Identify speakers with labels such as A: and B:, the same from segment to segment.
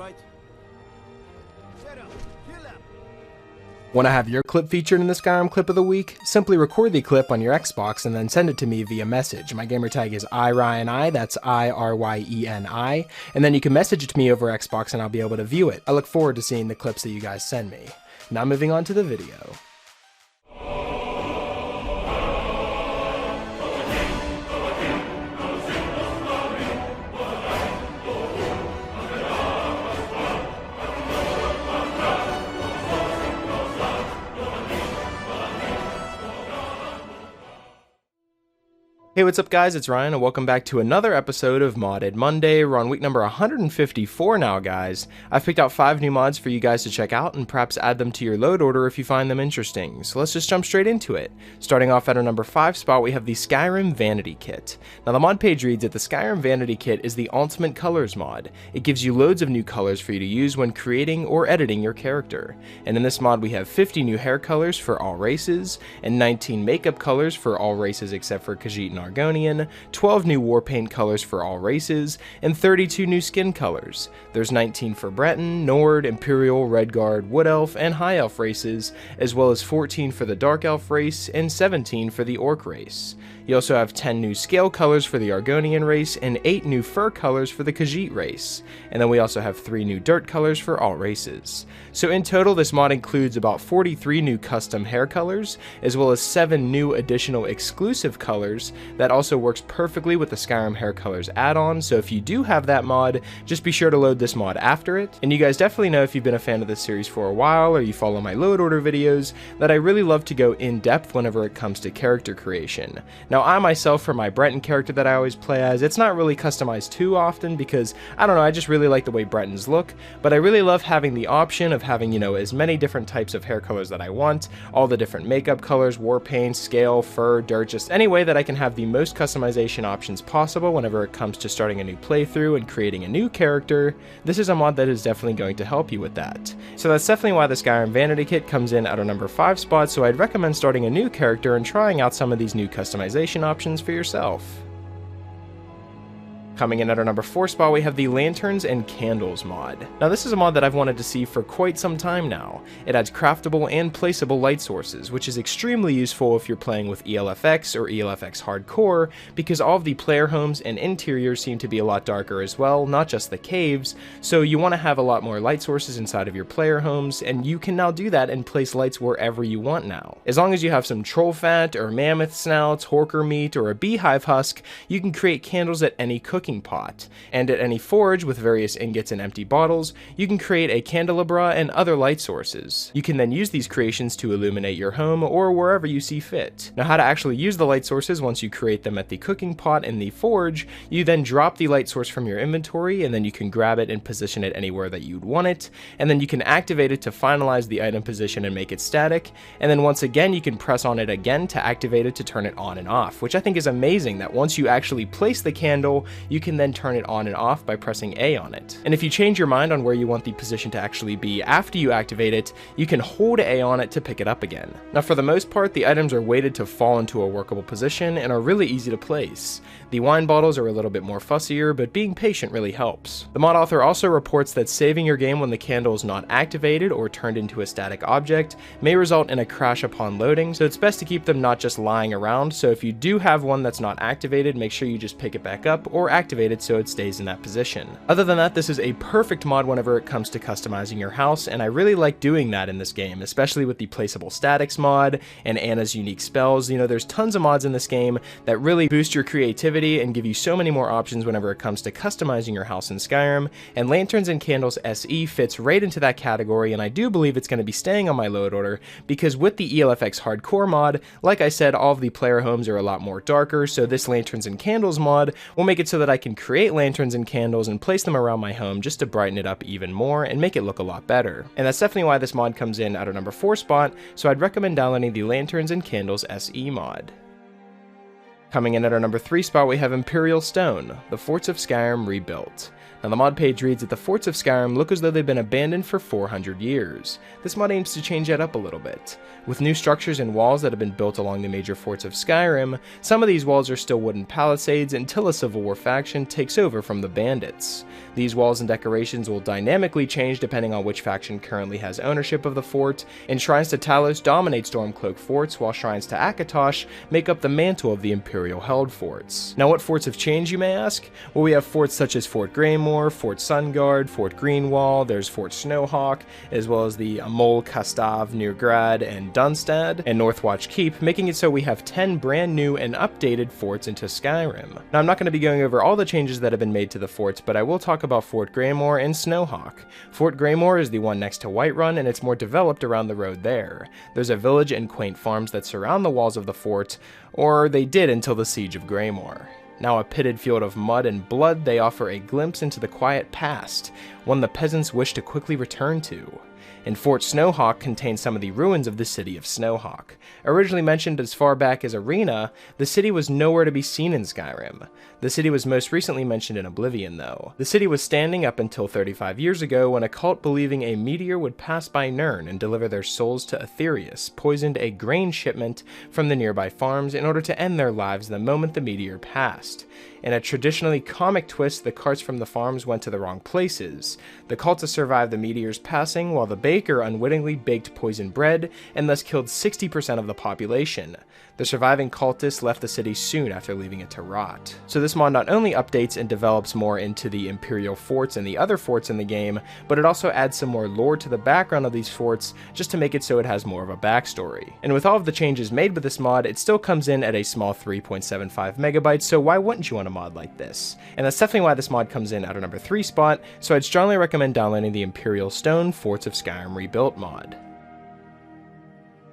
A: right. Shut up. Kill him.
B: Want to have your clip featured in the Skyrim Clip of the Week? Simply record the clip on your Xbox and then send it to me via message. My gamertag is iRyeni, that's IRYENI, and then you can message it to me over Xbox and I'll be able to view it. I look forward to seeing the clips that you guys send me. Now moving on to the video. Hey, what's up guys, it's Ryan and welcome back to another episode of Modded Monday. We're on week number 154 now, guys. I've picked out 5 new mods for you guys to check out and perhaps add them to your load order if you find them interesting. So let's just jump straight into it. Starting off at our number 5 spot, we have the Skyrim Vanity Kit. Now the mod page reads that the Skyrim Vanity Kit is the ultimate colors mod. It gives you loads of new colors for you to use when creating or editing your character. And in this mod we have 50 new hair colors for all races, and 19 makeup colors for all races except for Khajiit and Argonian, 12 new war paint colors for all races, and 32 new skin colors. There's 19 for Breton, Nord, Imperial, Redguard, Wood Elf, and High Elf races, as well as 14 for the Dark Elf race and 17 for the Orc race. You also have 10 new scale colors for the Argonian race and 8 new fur colors for the Khajiit race. And then we also have 3 new dirt colors for all races. So in total, this mod includes about 43 new custom hair colors, as well as 7 new additional exclusive colors that also works perfectly with the Skyrim hair colors add-on. So if you do have that mod, just be sure to load this mod after it. And you guys definitely know, if you've been a fan of this series for a while or you follow my load order videos, that I really love to go in depth whenever it comes to character creation. Now I myself, for my Breton character that I always play as, it's not really customized too often because, I don't know, I just really like the way Bretons look, but I really love having the option of having, you know, as many different types of hair colors that I want, all the different makeup colors, war paint, scale, fur, dirt, just any way that I can have the most customization options possible whenever it comes to starting a new playthrough and creating a new character. This is a mod that is definitely going to help you with that. So that's definitely why the Skyrim Vanity Kit comes in at our number 5 spot, so I'd recommend starting a new character and trying out some of these new customization options for yourself. Coming in at our number 4 spot, we have the Lanterns and Candles mod. Now this is a mod that I've wanted to see for quite some time now. It adds craftable and placeable light sources, which is extremely useful if you're playing with ELFX or ELFX Hardcore, because all of the player homes and interiors seem to be a lot darker as well, not just the caves, so you want to have a lot more light sources inside of your player homes, and you can now do that and place lights wherever you want now. As long as you have some troll fat, or mammoth snouts, horker meat, or a beehive husk, you can create candles at any cooking pot. And at any forge with various ingots and empty bottles, you can create a candelabra and other light sources. You can then use these creations to illuminate your home or wherever you see fit. Now how to actually use the light sources once you create them at the cooking pot in the forge, you then drop the light source from your inventory and then you can grab it and position it anywhere that you'd want it, and then you can activate it to finalize the item position and make it static, and then once again you can press on it again to activate it to turn it on and off, which I think is amazing that once you actually place the candle, you can then turn it on and off by pressing A on it. And if you change your mind on where you want the position to actually be after you activate it, you can hold A on it to pick it up again. Now for the most part, the items are weighted to fall into a workable position and are really easy to place. The wine bottles are a little bit more fussier, but being patient really helps. The mod author also reports that saving your game when the candle is not activated or turned into a static object may result in a crash upon loading, so it's best to keep them not just lying around. So if you do have one that's not activated, make sure you just pick it back up or activate it so it stays in that position. Other than that, this is a perfect mod whenever it comes to customizing your house, and I really like doing that in this game, especially with the placeable statics mod and Anna's unique spells. You know, there's tons of mods in this game that really boost your creativity and give you so many more options whenever it comes to customizing your house in Skyrim, and Lanterns and Candles SE fits right into that category, and I do believe it's going to be staying on my load order because with the ELFX Hardcore mod, like I said, all of the player homes are a lot more darker, so this Lanterns and Candles mod will make it so that I can create lanterns and candles and place them around my home just to brighten it up even more and make it look a lot better. And that's definitely why this mod comes in at our number 4 spot, so I'd recommend downloading the Lanterns and Candles SE mod. Coming in at our number 3 spot, we have Imperial Stone, the Forts of Skyrim rebuilt. Now the mod page reads that the forts of Skyrim look as though they've been abandoned for 400 years. This mod aims to change that up a little bit. With new structures and walls that have been built along the major forts of Skyrim, some of these walls are still wooden palisades until a Civil War faction takes over from the bandits. These walls and decorations will dynamically change depending on which faction currently has ownership of the fort, and shrines to Talos dominate Stormcloak forts, while shrines to Akatosh make up the mantle of the Imperial held forts. Now what forts have changed, you may ask? Well, we have forts such as Fort Greymore, Fort Sunguard, Fort Greenwall, there's Fort Snowhawk, as well as the Mol Kastav near Grad and Dunstad, and Northwatch Keep, making it so we have 10 brand new and updated forts into Skyrim. Now I'm not going to be going over all the changes that have been made to the forts, but I will talk about Fort Greymore and Snowhawk. Fort Greymore is the one next to Whiterun, and it's more developed around the road there. There's a village and quaint farms that surround the walls of the fort, or they did until the Siege of Greymore. Now a pitted field of mud and blood, they offer a glimpse into the quiet past, one the peasants wish to quickly return to. And Fort Snowhawk contains some of the ruins of the city of Snowhawk. Originally mentioned as far back as Arena, the city was nowhere to be seen in Skyrim. The city was most recently mentioned in Oblivion though. The city was standing up until 35 years ago when a cult believing a meteor would pass by Nirn and deliver their souls to Aetherius poisoned a grain shipment from the nearby farms in order to end their lives the moment the meteor passed. In a traditionally comic twist, the carts from the farms went to the wrong places. The cultists survived the meteor's passing, while the baker unwittingly baked poisoned bread and thus killed 60% of the population. The surviving cultists left the city soon after leaving it to rot. So this mod not only updates and develops more into the Imperial forts and the other forts in the game, but it also adds some more lore to the background of these forts just to make it so it has more of a backstory. And with all of the changes made with this mod, it still comes in at a small 3.75 megabytes, so why wouldn't you want a mod like this? And that's definitely why this mod comes in at our number 3 spot, so I'd strongly recommend downloading the Imperial Stone Forts of Skyrim Rebuilt mod.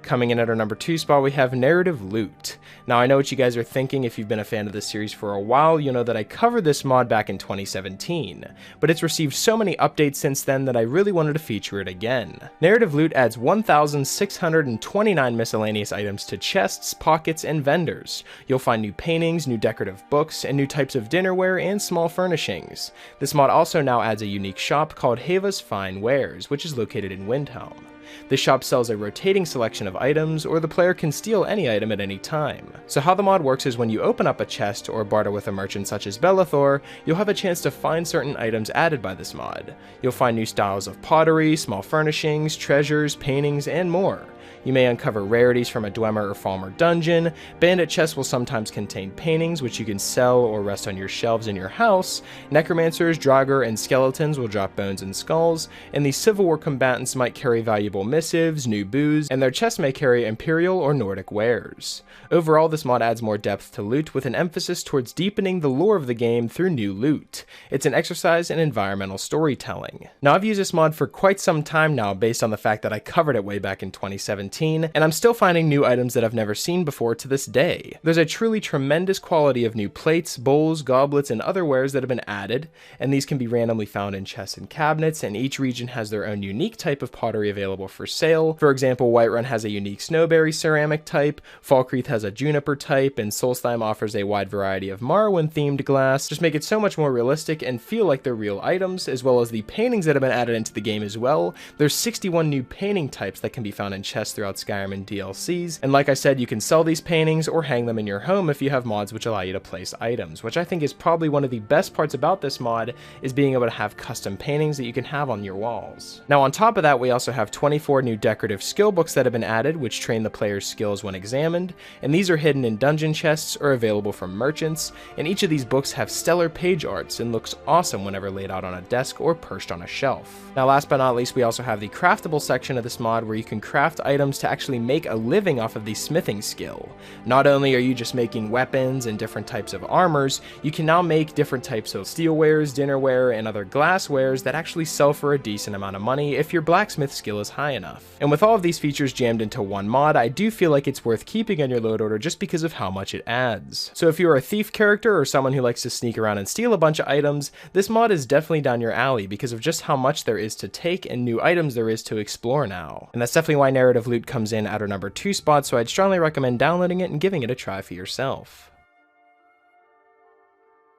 B: Coming in at our number 2 spot, we have Narrative Loot. Now I know what you guys are thinking. If you've been a fan of this series for a while, you'll know that I covered this mod back in 2017, but it's received so many updates since then that I really wanted to feature it again. Narrative Loot adds 1,629 miscellaneous items to chests, pockets, and vendors. You'll find new paintings, new decorative books, and new types of dinnerware and small furnishings. This mod also now adds a unique shop called Hava's Fine Wares, which is located in Windhelm. This shop sells a rotating selection of items, or the player can steal any item at any time. So how the mod works is when you open up a chest or barter with a merchant such as Belethor, you'll have a chance to find certain items added by this mod. You'll find new styles of pottery, small furnishings, treasures, paintings, and more. You may uncover rarities from a Dwemer or Falmer dungeon. Bandit chests will sometimes contain paintings which you can sell or rest on your shelves in your house. Necromancers, Draugr, and skeletons will drop bones and skulls, and the Civil War combatants might carry valuable missives, new booze, and their chests may carry Imperial or Nordic wares. Overall, this mod adds more depth to loot with an emphasis towards deepening the lore of the game through new loot. It's an exercise in environmental storytelling. Now I've used this mod for quite some time now based on the fact that I covered it way back in 2017, and I'm still finding new items that I've never seen before to this day. There's a truly tremendous quality of new plates, bowls, goblets, and other wares that have been added, and these can be randomly found in chests and cabinets, and each region has their own unique type of pottery available for sale. For example, Whiterun has a unique snowberry ceramic type, Falkreath has a juniper type, and Solstheim offers a wide variety of Morrowind-themed glass. Just make it so much more realistic and feel like they're real items, as well as the paintings that have been added into the game as well. There's 61 new painting types that can be found in chests throughout Skyrim and DLCs, and like I said, you can sell these paintings or hang them in your home if you have mods which allow you to place items, which I think is probably one of the best parts about this mod, is being able to have custom paintings that you can have on your walls. Now on top of that, we also have 24 new decorative skill books that have been added, which train the player's skills when examined, and these are hidden in dungeon chests or available from merchants, and each of these books have stellar page arts and looks awesome whenever laid out on a desk or perched on a shelf. Now last but not least, we also have the craftable section of this mod where you can craft items to actually make a living off of the smithing skill. Not only are you just making weapons and different types of armors, you can now make different types of steelwares, dinnerware, and other glasswares that actually sell for a decent amount of money if your blacksmith skill is high enough. And with all of these features jammed into one mod, I do feel like it's worth keeping on your load order just because of how much it adds. So if you're a thief character or someone who likes to sneak around and steal a bunch of items, this mod is definitely down your alley because of just how much there is to take and new items there is to explore now. And that's definitely why Narrative Loot comes in at our number 2 spot, so I'd strongly recommend downloading it and giving it a try for yourself.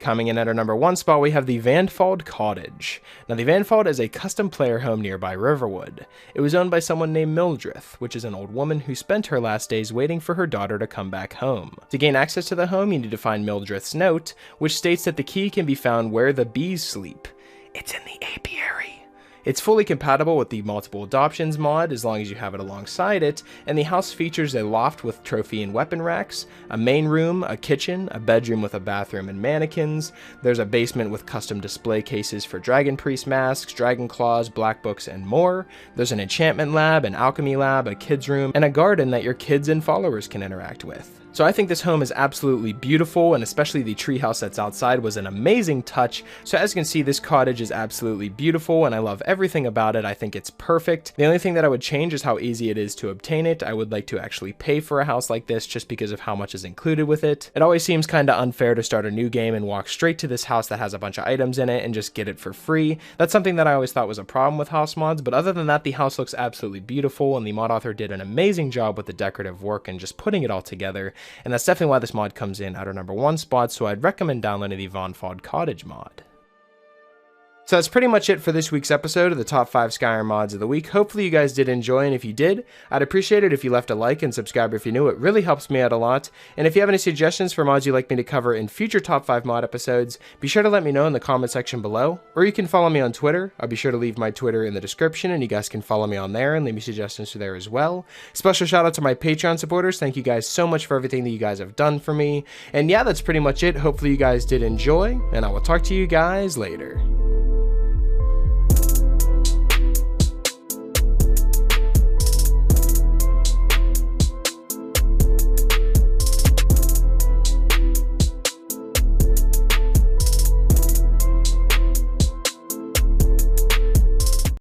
B: Coming in at our number 1 spot, we have the Vandfald Cottage. Now, the Vandfald is a custom player home nearby Riverwood. It was owned by someone named Mildreth, which is an old woman who spent her last days waiting for her daughter to come back home. To gain access to the home, you need to find Mildreth's note, which states that the key can be found where the bees sleep. It's in the apiary. It's fully compatible with the Multiple Adoptions mod as long as you have it alongside it, and the house features a loft with trophy and weapon racks, a main room, a kitchen, a bedroom with a bathroom and mannequins. There's a basement with custom display cases for Dragon Priest masks, Dragon Claws, Black Books, and more. There's an enchantment lab, an alchemy lab, a kids room, and a garden that your kids and followers can interact with. So I think this home is absolutely beautiful, and especially the treehouse that's outside was an amazing touch. So as you can see, this cottage is absolutely beautiful, and I love everything about it. I think it's perfect. The only thing that I would change is how easy it is to obtain it. I would like to actually pay for a house like this just because of how much is included with it. It always seems kind of unfair to start a new game and walk straight to this house that has a bunch of items in it and just get it for free. That's something that I always thought was a problem with house mods, but other than that, the house looks absolutely beautiful, and the mod author did an amazing job with the decorative work and just putting it all together. And that's definitely why this mod comes in at our number 1 spot, so I'd recommend downloading the Vandfald Cottage mod. So that's pretty much it for this week's episode of the top 5 Skyrim mods of the week. Hopefully you guys did enjoy, and if you did, I'd appreciate it if you left a like and subscribe if you're new. It really helps me out a lot. And if you have any suggestions for mods you'd like me to cover in future top 5 mod episodes, be sure to let me know in the comment section below, or you can follow me on Twitter. I'll be sure to leave my Twitter in the description, and you guys can follow me on there and leave me suggestions there as well. Special shout out to my Patreon supporters. Thank you guys so much for everything that you guys have done for me. And yeah, that's pretty much it. Hopefully you guys did enjoy, and I will talk to you guys later.